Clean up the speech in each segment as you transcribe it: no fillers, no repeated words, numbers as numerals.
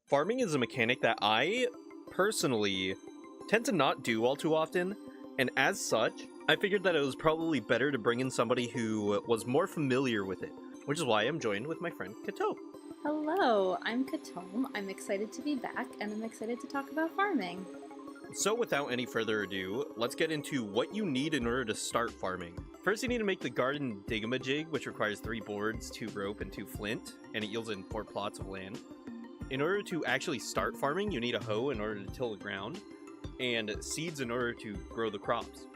Farming is a mechanic that I personally tend to not do all too often, and as such, I figured that it was probably better to bring in somebody who was more familiar with it, which is why I'm joined with my friend KaTome. Hello, I'm KaTome. I'm excited to be back, and I'm excited to talk about farming. So without any further ado, let's get into what you need in order to start farming. First, you need to make the garden digamajig, which requires 3 boards, 2 rope, and 2 flint, and it yields in 4 plots of land. In order to actually start farming, you need a hoe in order to till the ground, and seeds in order to grow the crops.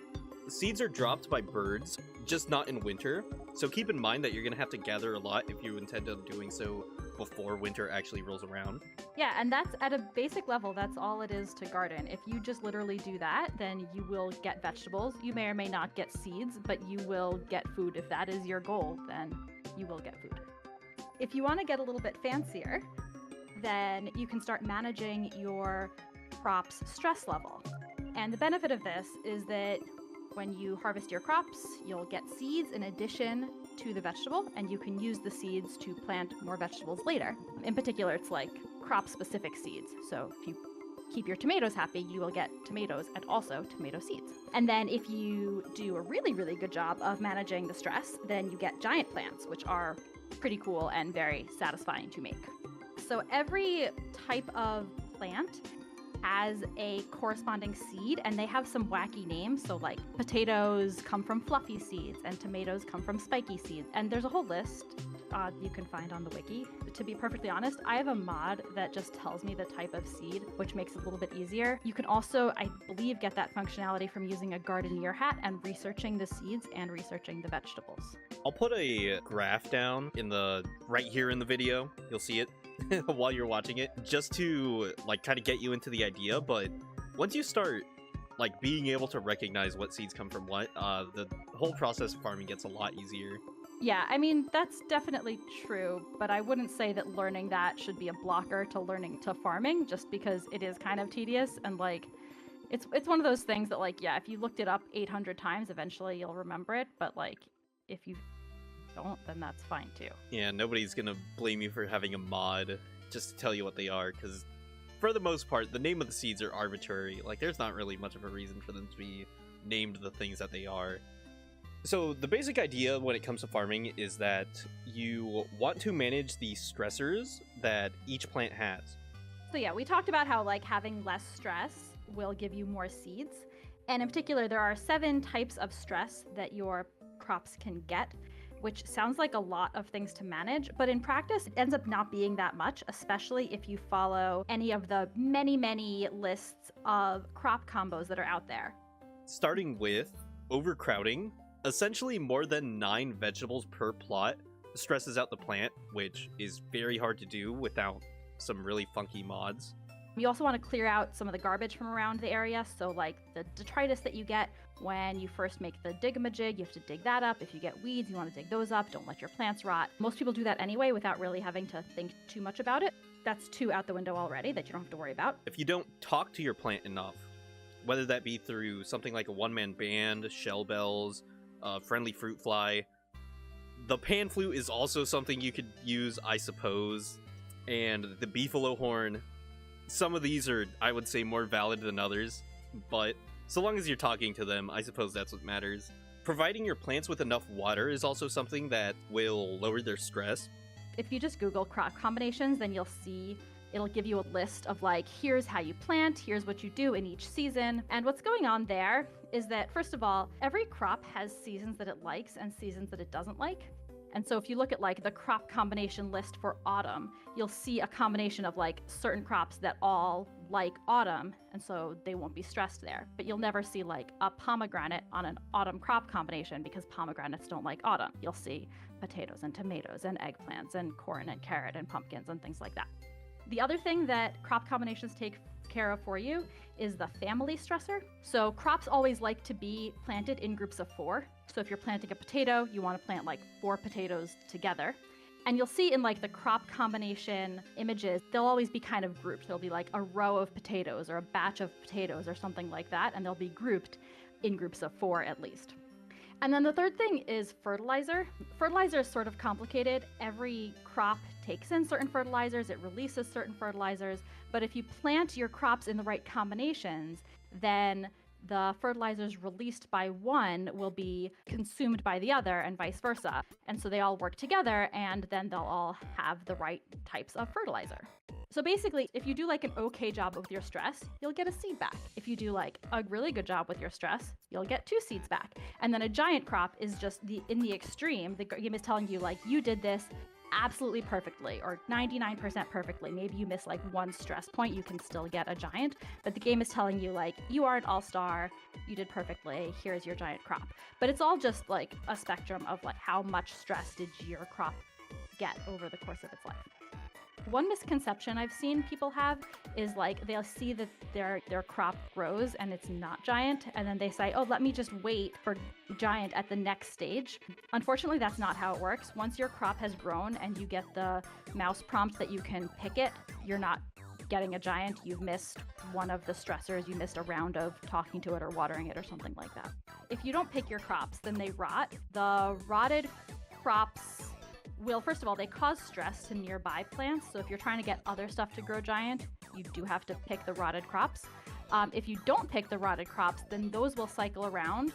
The seeds are dropped by birds, just not in winter, so keep in mind that you're going to have to gather a lot if you intend on doing so before winter actually rolls around. Yeah, and that's at a basic level, that's all it is to garden. If you just literally do that, then you will get vegetables. You may or may not get seeds, but you will get food. If that is your goal, then you will get food. If you want to get a little bit fancier, then you can start managing your crop's stress level. And the benefit of this is that when you harvest your crops, you'll get seeds in addition to the vegetable, and you can use the seeds to plant more vegetables later. In particular, it's like crop-specific seeds. So if you keep your tomatoes happy, you will get tomatoes and also tomato seeds. And then if you do a really, really good job of managing the stress, then you get giant plants, which are pretty cool and very satisfying to make. So every type of plant has a corresponding seed, and they have some wacky names. So like potatoes come from fluffy seeds and tomatoes come from spiky seeds. And there's a whole list you can find on the wiki. To be perfectly honest, I have a mod that just tells me the type of seed, which makes it a little bit easier. You can also, I believe, get that functionality from using a gardener hat and researching the seeds and researching the vegetables. I'll put a graph down right here in the video. You'll see it while you're watching it, just to like kind of get you into the idea. But once you start like being able to recognize what seeds come from what, the whole process of farming gets a lot easier. Yeah, I mean, that's definitely true, but I wouldn't say that learning that should be a blocker to learning to farming, just because it is kind of tedious, and like it's one of those things that, like, yeah, if you looked it up 800 times, eventually you'll remember it, but like if you don't, then that's fine too. Yeah, nobody's gonna blame you for having a mod just to tell you what they are, because for the most part, the name of the seeds are arbitrary. Like, there's not really much of a reason for them to be named the things that they are. So the basic idea when it comes to farming is that you want to manage the stressors that each plant has. So yeah, we talked about how like having less stress will give you more seeds. And in particular, there are 7 types of stress that your crops can get, which sounds like a lot of things to manage, but in practice, it ends up not being that much, especially if you follow any of the many, many lists of crop combos that are out there. Starting with overcrowding. Essentially, more than 9 vegetables per plot stresses out the plant, which is very hard to do without some really funky mods. You also want to clear out some of the garbage from around the area, so like the detritus that you get when you first make the digamajig, you have to dig that up. If you get weeds, you want to dig those up. Don't let your plants rot. Most people do that anyway without really having to think too much about it. That's 2 out the window already that you don't have to worry about. If you don't talk to your plant enough, whether that be through something like a one-man band, shell bells, friendly fruit fly. The pan flute is also something you could use, I suppose, and the beefalo horn. Some of these are, I would say, more valid than others, but so long as you're talking to them, I suppose that's what matters. Providing your plants with enough water is also something that will lower their stress. If you just Google crop combinations, then you'll see it'll give you a list of like, here's how you plant, here's what you do in each season. And what's going on there is that, first of all, every crop has seasons that it likes and seasons that it doesn't like. And so if you look at like the crop combination list for autumn, you'll see a combination of like certain crops that all like autumn, and so they won't be stressed there. But you'll never see like a pomegranate on an autumn crop combination, because pomegranates don't like autumn. You'll see potatoes and tomatoes and eggplants and corn and carrot and pumpkins and things like that. The other thing that crop combinations take care of for you is the family stressor. So crops always like to be planted in groups of 4. So if you're planting a potato, you want to plant like 4 potatoes together. And you'll see in like the crop combination images, they'll always be kind of grouped. There'll be like a row of potatoes or a batch of potatoes or something like that, and they'll be grouped in groups of 4 at least. And then the third thing is fertilizer. Fertilizer is sort of complicated. Every crop takes in certain fertilizers, it releases certain fertilizers, but if you plant your crops in the right combinations, then the fertilizers released by one will be consumed by the other and vice versa. And so they all work together and then they'll all have the right types of fertilizer. So basically, if you do like an okay job with your stress, you'll get a seed back. If you do like a really good job with your stress, you'll get 2 seeds back. And then a giant crop is just in the extreme. The game is telling you like, you did this absolutely perfectly or 99% perfectly. Maybe you miss like 1 stress point, you can still get a giant. But the game is telling you like, you are an all-star, you did perfectly, here's your giant crop. But it's all just like a spectrum of like how much stress did your crop get over the course of its life. One misconception I've seen people have is like they'll see that their crop grows and it's not giant, and then they say, oh, let me just wait for giant at the next stage. Unfortunately, that's not how it works. Once your crop has grown and you get the mouse prompt that you can pick it, you're not getting a giant. You've missed one of the stressors. You missed a round of talking to it or watering it or something like that. If you don't pick your crops, then they rot. The rotted crops will, first of all, they cause stress to nearby plants. So if you're trying to get other stuff to grow giant, you do have to pick the rotted crops. If you don't pick the rotted crops, then those will cycle around.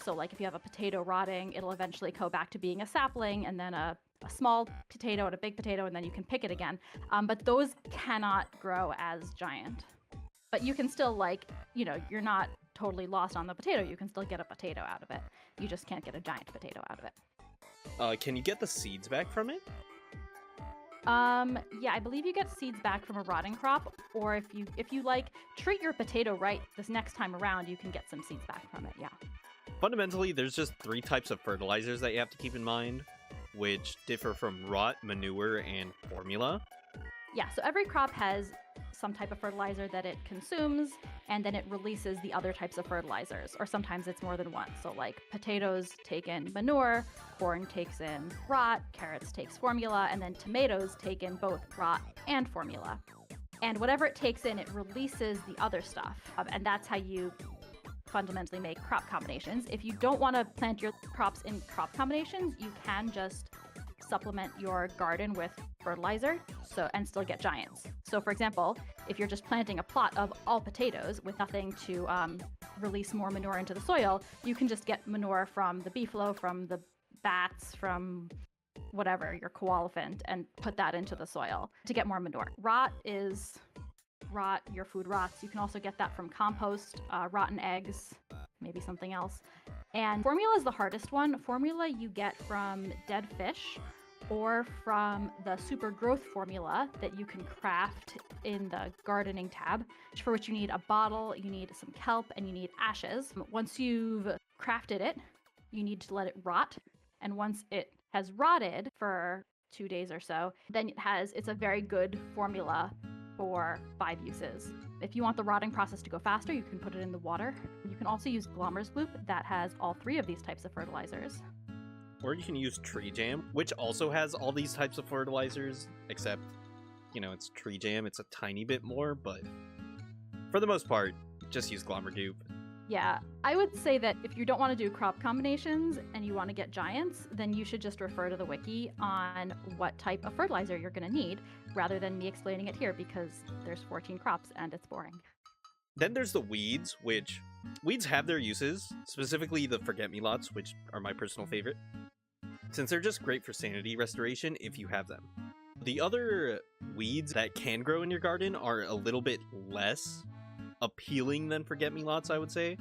So like if you have a potato rotting, it'll eventually go back to being a sapling and then a small potato and a big potato, and then you can pick it again. But those cannot grow as giant. But you can still like, you know, you're not totally lost on the potato. You can still get a potato out of it. You just can't get a giant potato out of it. Can you get the seeds back from it? Yeah, I believe you get seeds back from a rotting crop, or if you like treat your potato right this next time around, you can get some seeds back from it, yeah. Fundamentally, there's just 3 types of fertilizers that you have to keep in mind, which differ from rot, manure, and formula. Yeah, so every crop has some type of fertilizer that it consumes, and then it releases the other types of fertilizers, or sometimes it's more than one. So like potatoes take in manure, corn takes in rot, carrots takes formula, and then tomatoes take in both rot and formula. And whatever it takes in, it releases the other stuff, and that's how you fundamentally make crop combinations. If you don't want to plant your crops in crop combinations, you can just supplement your garden with fertilizer and still get giants. So for example, if you're just planting a plot of all potatoes with nothing to release more manure into the soil, you can just get manure from the beefalo, from the bats, from whatever, your koalefant, and put that into the soil to get more manure. Rot, your food rots. You can also get that from compost, rotten eggs, maybe something else. And formula is the hardest one. Formula you get from dead fish or from the super growth formula that you can craft in the gardening tab, for which you need a bottle, you need some kelp, and you need ashes. Once you've crafted it, you need to let it rot. And once it has rotted for 2 days or so, then it's a very good formula for 5 uses. If you want the rotting process to go faster, you can put it in the water. You can also use Glommer's Gloop that has all 3 of these types of fertilizers. Or you can use Tree Jam, which also has all these types of fertilizers, except, you know, it's Tree Jam, it's a tiny bit more, but for the most part, just use Glommer Goop. Yeah, I would say that if you don't want to do crop combinations and you want to get giants, then you should just refer to the wiki on what type of fertilizer you're going to need, rather than me explaining it here, because there's 14 crops and it's boring. Then there's the weeds, which weeds have their uses, specifically the forget-me-lots, which are my personal favorite, since they're just great for sanity restoration if you have them. The other weeds that can grow in your garden are a little bit less appealing than forget-me-lots, I would say.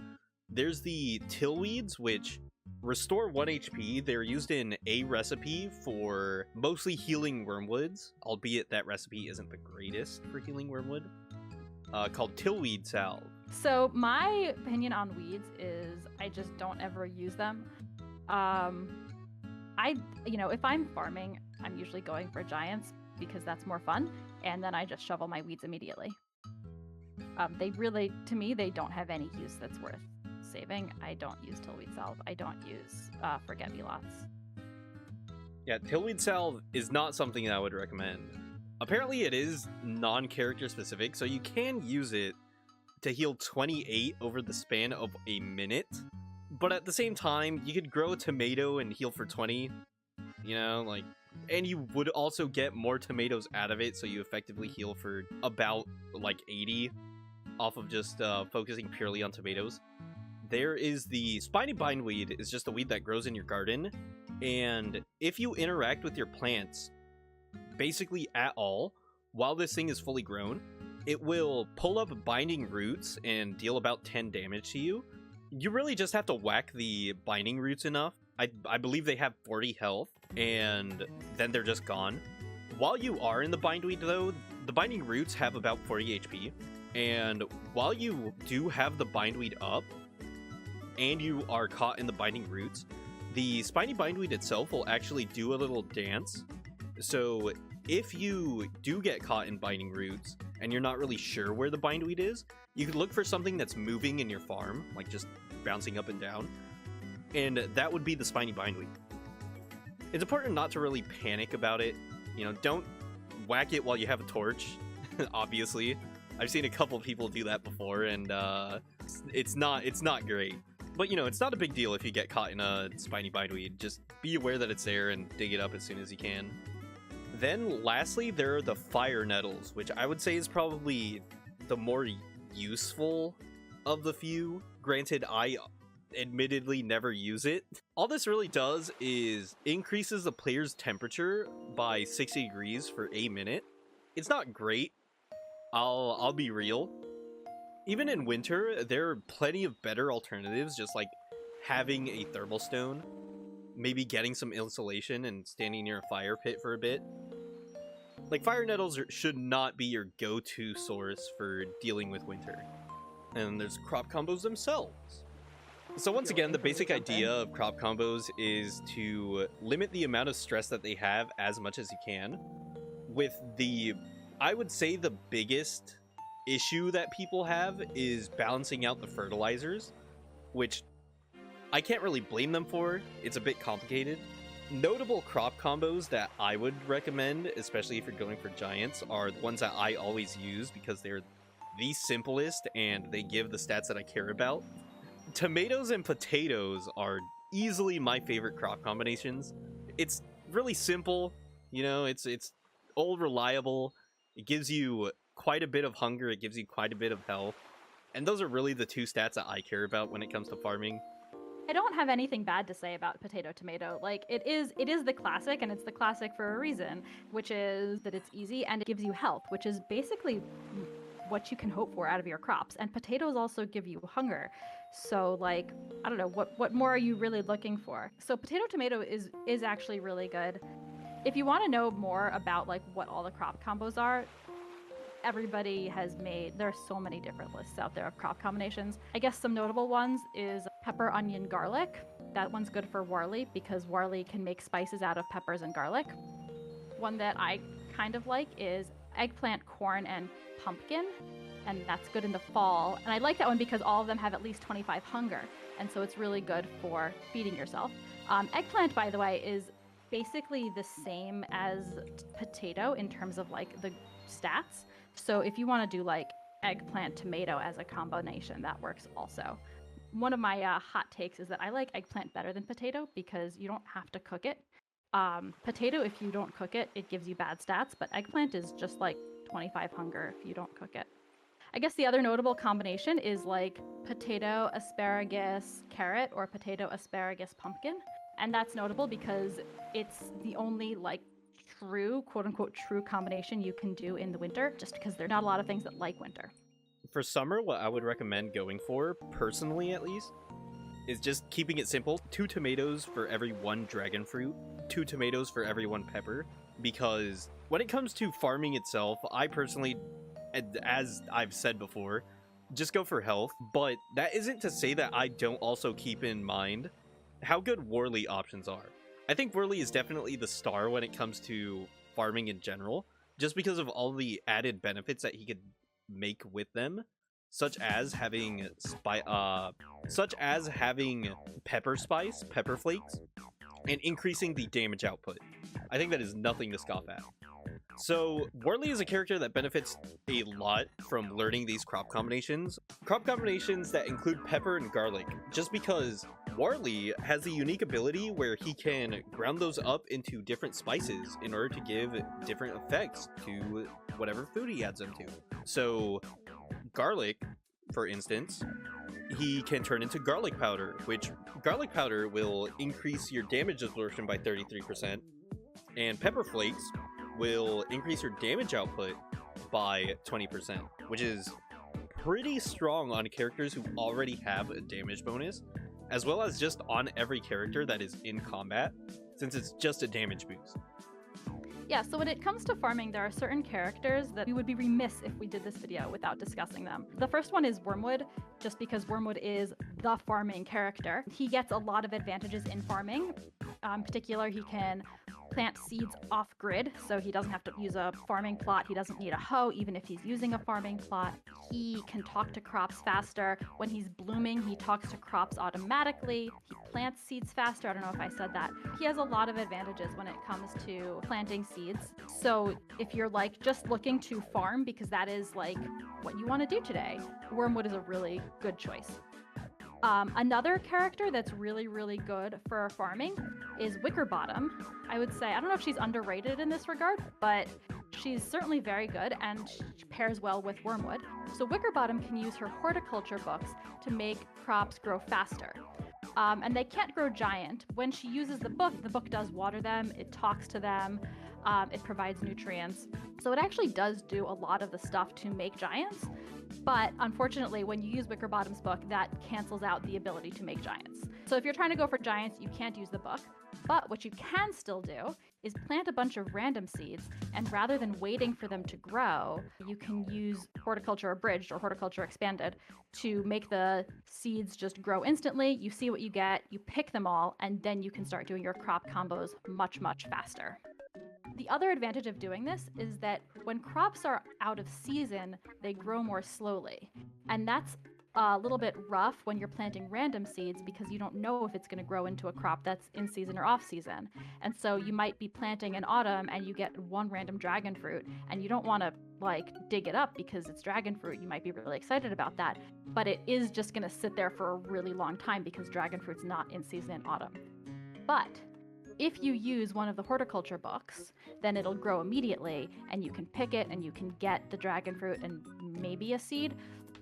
There's the tillweeds, which restore 1 HP. They're used in a recipe for mostly healing wormwoods, albeit that recipe isn't the greatest for healing wormwood, called tillweed salve. So my opinion on weeds is I just don't ever use them. If I'm farming, I'm usually going for giants because that's more fun, and then I just shovel my weeds immediately. To me, they don't have any use that's worth saving. I don't use tillweed salve. I don't use forget-me-lots. Yeah, tillweed salve is not something that I would recommend. Apparently it is non-character specific, so you can use it to heal 28 over the span of a minute, But at the same time, you could grow a tomato and heal for 20, you know, like, and you would also get more tomatoes out of it, so you effectively heal for about, like, 80 off of just focusing purely on tomatoes. There is the spiny bindweed, is just a weed that grows in your garden, and if you interact with your plants basically at all, while this thing is fully grown, it will pull up binding roots and deal about 10 damage to you. You really just have to whack the binding roots enough. I believe they have 40 health, and then they're just gone. While you are in the bindweed, though, the binding roots have about 40 HP, and while you do have the bindweed up, and you are caught in the binding roots, the spiny bindweed itself will actually do a little dance. So if you do get caught in binding roots, and you're not really sure where the bindweed is, you could look for something that's moving in your farm, like just bouncing up and down, and that would be the spiny bindweed. It's important not to really panic about it. You know, don't whack it while you have a torch, obviously. I've seen a couple people do that before, and it's not great. But, you know, it's not a big deal if you get caught in a spiny bindweed. Just be aware that it's there and dig it up as soon as you can. Then, lastly, there are the fire nettles, which I would say is probably the more useful of the few. Granted, I admittedly never use it. All this really does is increases the player's temperature by 60 degrees for a minute. It's not great. I'll be real. Even in winter, there are plenty of better alternatives, just like having a thermal stone, maybe getting some insulation and standing near a fire pit for a bit. Like, fire nettles should not be your go-to source for dealing with winter. And there's crop combos themselves. So once again, the basic idea of crop combos is to limit the amount of stress that they have as much as you can. With the, I would say the biggest issue that people have is balancing out the fertilizers, which I can't really blame them for. It's a bit complicated. Notable crop combos that I would recommend, especially if you're going for giants, are the ones that I always use because they're the simplest and they give the stats that I care about. Tomatoes and potatoes are easily my favorite crop combinations. It's really simple, you know, it's all reliable. It gives you quite a bit of hunger, it gives you quite a bit of health. And those are really the two stats that I care about when it comes to farming. I don't have anything bad to say about potato tomato. Like, it is the classic, and it's the classic for a reason, which is that it's easy and it gives you health, which is basically what you can hope for out of your crops. And potatoes also give you hunger. So, like, I don't know, what more are you really looking for? So potato tomato is actually really good. If you want to know more about like what all the crop combos are, everybody has made, there are so many different lists out there of crop combinations. I guess some notable ones is pepper, onion, garlic. That one's good for Warley because Warley can make spices out of peppers and garlic. One that I kind of like is eggplant, corn, and pumpkin, and that's good in the fall. And I like that one because all of them have at least 25 hunger, and so it's really good for feeding yourself. Eggplant, by the way, is basically the same as potato in terms of like the stats. So if you want to do like eggplant tomato as a combination, that works also. One of my hot takes is that I like eggplant better than potato because you don't have to cook it. Potato, if you don't cook it, it gives you bad stats, but eggplant is just like 25 hunger if you don't cook it. I guess the other notable combination is like potato, asparagus, carrot, or potato, asparagus, pumpkin. And that's notable because it's the only like true, quote unquote, true combination you can do in the winter, just because there are not a lot of things that like winter. For summer, what I would recommend going for, personally at least, is just keeping it simple. 2 tomatoes for every 1 dragon fruit, 2 tomatoes for every 1 pepper, because when it comes to farming itself, I personally, as I've said before, just go for health, but that isn't to say that I don't also keep in mind how good Warley options are. I think Warley is definitely the star when it comes to farming in general, just because of all the added benefits that he could make with them, such as having pepper spice, pepper flakes, and increasing the damage output. I think that is nothing to scoff at. So Warley is a character that benefits a lot from learning these crop combinations that include pepper and garlic, just because Warley has a unique ability where he can ground those up into different spices in order to give different effects to whatever food he adds them to. So, garlic, for instance, he can turn into garlic powder, which garlic powder will increase your damage absorption by 33%, and pepper flakes will increase your damage output by 20%, which is pretty strong on characters who already have a damage bonus, as well as just on every character that is in combat, since it's just a damage boost. Yeah, so when it comes to farming, there are certain characters that we would be remiss if we did this video without discussing them. The first one is Wormwood, just because Wormwood is the farming character. He gets a lot of advantages in farming. In particular, he can plant seeds off-grid, so he doesn't have to use a farming plot. He doesn't need a hoe, even if he's using a farming plot. He can talk to crops faster. When he's blooming, he talks to crops automatically. He plants seeds faster. I don't know if I said that. He has a lot of advantages when it comes to planting seeds. So if you're like just looking to farm because that is like what you want to do today, Wormwood is a really good choice. Another character that's really, really good for farming is Wickerbottom. I would say, I don't know if she's underrated in this regard, but she's certainly very good and she pairs well with Wormwood. So Wickerbottom can use her horticulture books to make crops grow faster. And they can't grow giant. When she uses the book does water them, it talks to them, it provides nutrients. So it actually does do a lot of the stuff to make giants. But unfortunately, when you use Wickerbottom's book, that cancels out the ability to make giants. So if you're trying to go for giants, you can't use the book. But what you can still do is plant a bunch of random seeds, and rather than waiting for them to grow, you can use Horticulture Abridged or Horticulture Expanded to make the seeds just grow instantly. You see what you get, you pick them all, and then you can start doing your crop combos much, much faster. The other advantage of doing this is that when crops are out of season, they grow more slowly. And that's a little bit rough when you're planting random seeds because you don't know if it's going to grow into a crop that's in season or off season. And so you might be planting in autumn and you get one random dragon fruit and you don't want to like dig it up because it's dragon fruit. You might be really excited about that, but it is just going to sit there for a really long time because dragon fruit's not in season in autumn. But if you use one of the horticulture books, then it'll grow immediately and you can pick it and you can get the dragon fruit and maybe a seed,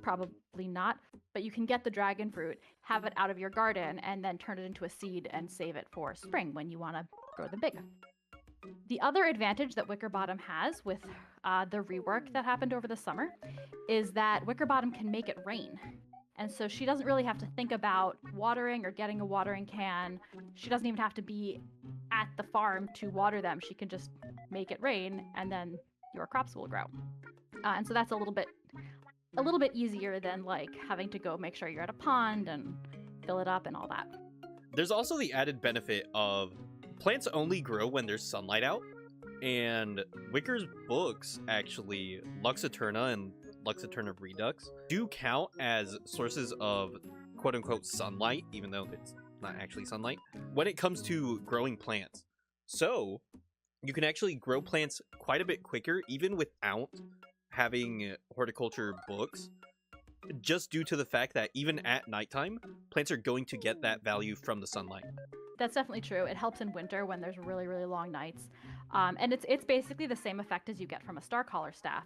probably not, but you can get the dragon fruit, have it out of your garden, and then turn it into a seed and save it for spring when you want to grow them big. The other advantage that Wickerbottom has with the rework that happened over the summer is that Wickerbottom can make it rain. And so she doesn't really have to think about watering or getting a watering can. She doesn't even have to be at the farm to water them. She can just make it rain and then your crops will grow. And so that's a little bit easier than like having to go make sure you're at a pond and fill it up and all that. There's also the added benefit of plants only grow when there's sunlight out. And Wicker's books, actually, Luxaturna and Luxaturna Redux, do count as sources of quote-unquote sunlight, even though it's not actually sunlight, when it comes to growing plants. So, you can actually grow plants quite a bit quicker, even without having horticulture books, just due to the fact that even at nighttime, plants are going to get that value from the sunlight. That's definitely true. It helps in winter when there's really, really long nights. And it's basically the same effect as you get from a star collar staff.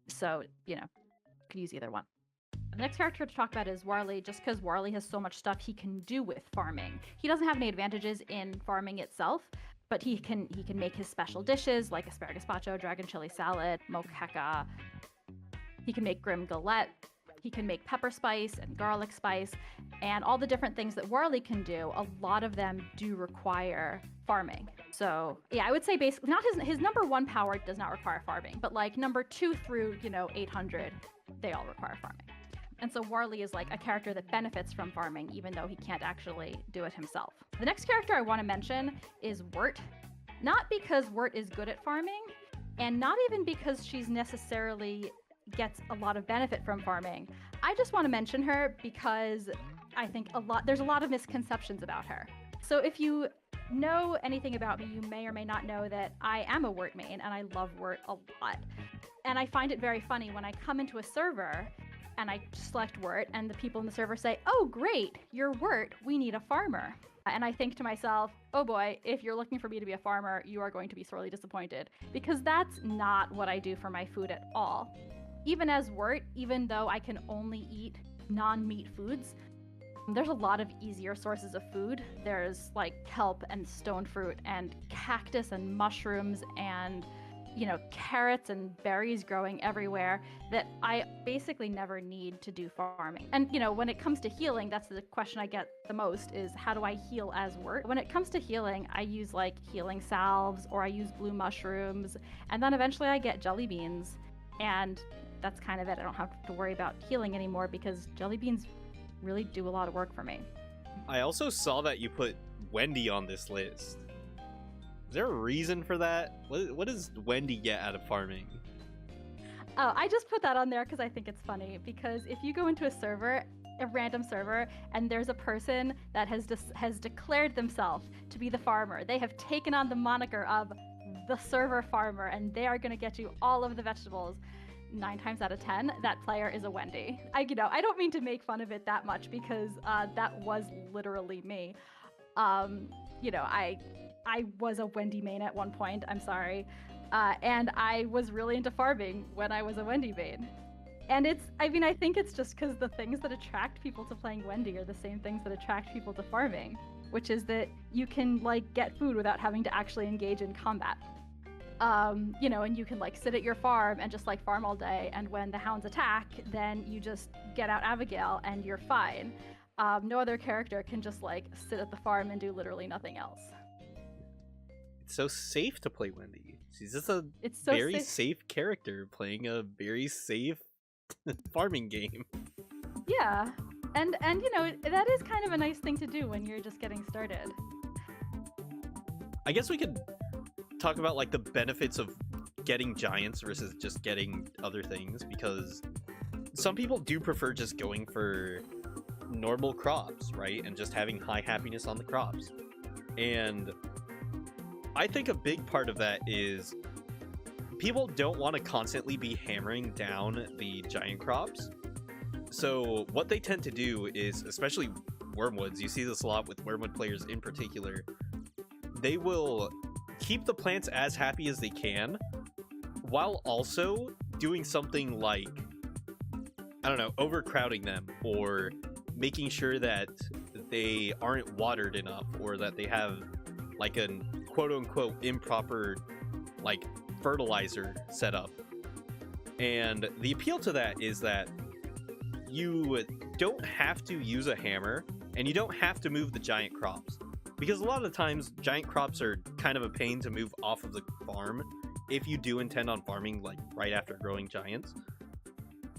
So, you know, you could use either one. The next character to talk about is Warley, just because Warley has so much stuff he can do with farming. He doesn't have any advantages in farming itself, but he can make his special dishes like asparagus gazpacho, dragon chili salad, moqueca. He can make grim galette. He can make pepper spice and garlic spice, and all the different things that Warley can do, a lot of them do require farming. So yeah, I would say basically, not his number one power does not require farming, but like number 2 through, 800, they all require farming. And so Warley is like a character that benefits from farming, even though he can't actually do it himself. The next character I want to mention is Wirt. Not because Wirt is good at farming, and not even because she's necessarily gets a lot of benefit from farming. I just want to mention her because I think there's a lot of misconceptions about her. So if you know anything about me, you may or may not know that I am a Wirt main and I love Wirt a lot. And I find it very funny when I come into a server and I select wort, and the people in the server say, oh, great, you're wort, we need a farmer. And I think to myself, oh boy, if you're looking for me to be a farmer, you are going to be sorely disappointed, because that's not what I do for my food at all. Even as wort, even though I can only eat non-meat foods, there's a lot of easier sources of food. There's like kelp and stone fruit and cactus and mushrooms and, you know, carrots and berries growing everywhere that I basically never need to do farming. And, you know, when it comes to healing, that's the question I get the most is how do I heal as wort? When it comes to healing, I use like healing salves or I use blue mushrooms, and then eventually I get jelly beans, and that's kind of it. I don't have to worry about healing anymore because jelly beans really do a lot of work for me. I also saw that you put Wendy on this list. Is there a reason for that? What does Wendy get out of farming? Oh, I just put that on there because I think it's funny. Because if you go into a server, a random server, and there's a person that has declared themselves to be the farmer, they have taken on the moniker of the server farmer, and they are going to get you all of the vegetables. 9 times out of 10, that player is a Wendy. I don't mean to make fun of it that much because that was literally me. I was a Wendy main at one point, I'm sorry. And I was really into farming when I was a Wendy main. And I think it's just because the things that attract people to playing Wendy are the same things that attract people to farming, which is that you can like get food without having to actually engage in combat. And you can like sit at your farm and just like farm all day, and when the hounds attack, then you just get out Abigail and you're fine. No other character can just like sit at the farm and do literally nothing else. It's so safe to play Wendy. She's just a so very safe character playing a very safe farming game. Yeah, and that is kind of a nice thing to do when you're just getting started. I guess we could talk about like the benefits of getting giants versus just getting other things, because some people do prefer just going for normal crops, right? And just having high happiness on the crops. And I think a big part of that is people don't want to constantly be hammering down the giant crops. So what they tend to do is, especially Wormwoods, you see this a lot with Wormwood players in particular, they will keep the plants as happy as they can while also doing something like, I don't know, overcrowding them or making sure that they aren't watered enough or that they have like a quote-unquote improper like fertilizer setup. And the appeal to that is that you don't have to use a hammer and you don't have to move the giant crops, because a lot of the times giant crops are kind of a pain to move off of the farm if you do intend on farming like right after growing giants.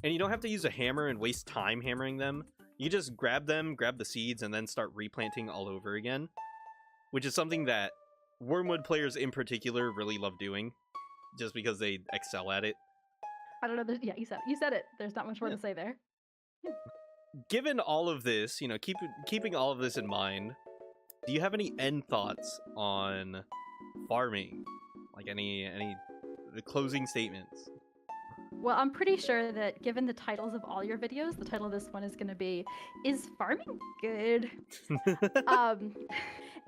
And you don't have to use a hammer and waste time hammering them. You just grab them, grab the seeds, and then start replanting all over again, which is something that Wormwood players in particular really love doing, just because they excel at it. I don't know. Yeah, you said it. There's not much more to say there. Given all of this, keeping all of this in mind, do you have any end thoughts on farming? Like any closing statements? Well, I'm pretty sure that given the titles of all your videos, the title of this one is going to be, is farming good?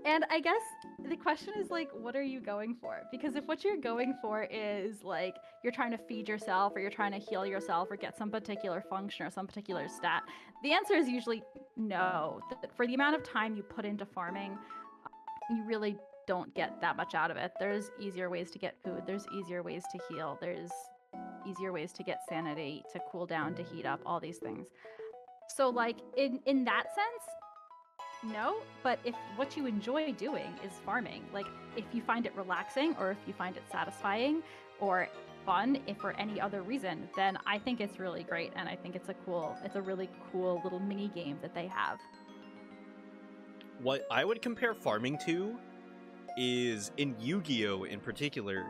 And I guess the question is like, what are you going for? Because if what you're going for is like, you're trying to feed yourself or you're trying to heal yourself or get some particular function or some particular stat, the answer is usually no. For the amount of time you put into farming, you really don't get that much out of it. There's easier ways to get food. There's easier ways to heal. There's easier ways to get sanity, to cool down, to heat up, all these things. So like in that sense, no, but if what you enjoy doing is farming, like if you find it relaxing or if you find it satisfying or fun, if for any other reason, then I think it's really great, and I think it's a really cool little mini game that they have. What I would compare farming to is in Yu-Gi-Oh! In particular,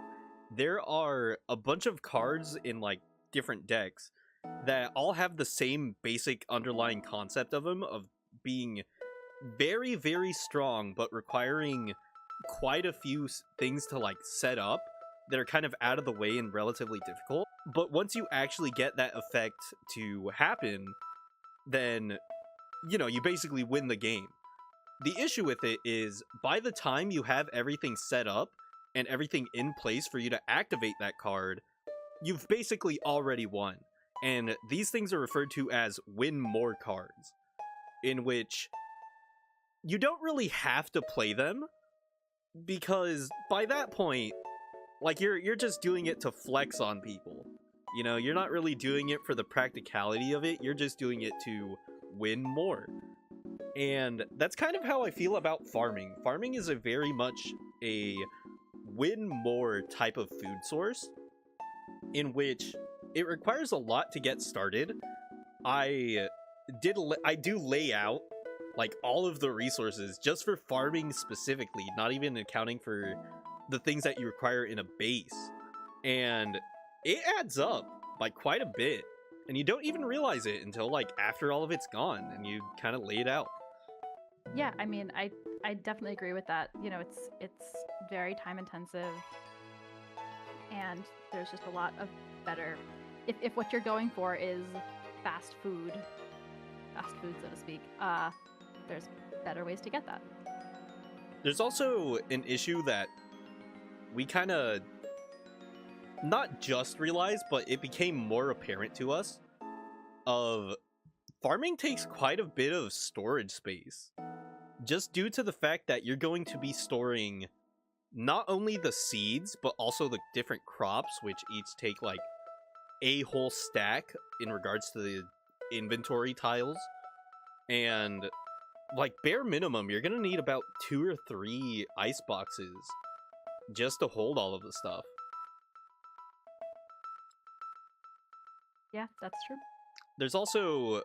there are a bunch of cards in like different decks that all have the same basic underlying concept of them, of being very, very strong, but requiring quite a few things to like set up that are kind of out of the way and relatively difficult. But once you actually get that effect to happen, then, you know, you basically win the game. The issue with it is, by the time you have everything set up and everything in place for you to activate that card, you've basically already won. And these things are referred to as win more cards, in which you don't really have to play them, because by that point, like, you're just doing it to flex on people. You know, you're not really doing it for the practicality of it, you're just doing it to win more. And that's kind of how I feel about farming. Farming is a very much a win more type of food source, in which it requires a lot to get started. I do lay out like all of the resources just for farming specifically, not even accounting for the things that you require in a base. And it adds up by quite a bit. And you don't even realize it until like after all of it's gone and you kind of lay it out. Yeah, I mean, I definitely agree with that. You know, it's very time intensive, and there's just a lot of better. If what you're going for is fast food, so to speak, there's better ways to get that. There's also an issue that we kind of not just realized, but it became more apparent to us, of farming takes quite a bit of storage space, just due to the fact that you're going to be storing not only the seeds, but also the different crops, which each take like a whole stack in regards to the inventory tiles. And like bare minimum, you're gonna need about 2 or 3 ice boxes just to hold all of the stuff. Yeah, that's true. There's also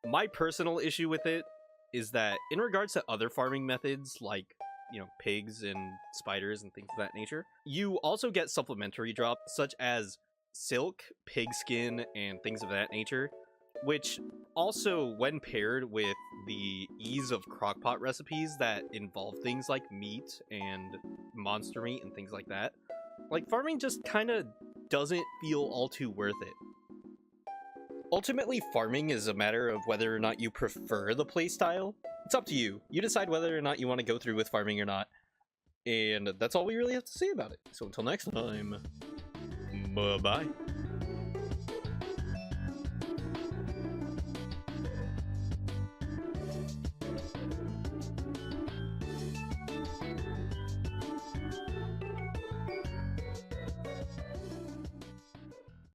my personal issue with it is that in regards to other farming methods like, you know, pigs and spiders and things of that nature, you also get supplementary drops such as silk, pigskin, and things of that nature, which also, when paired with the ease of crockpot recipes that involve things like meat and monster meat and things like that, like farming just kind of doesn't feel all too worth it. Ultimately, farming is a matter of whether or not you prefer the playstyle. It's up to you. You decide whether or not you want to go through with farming or not. And that's all we really have to say about it. So until next time, bye-bye.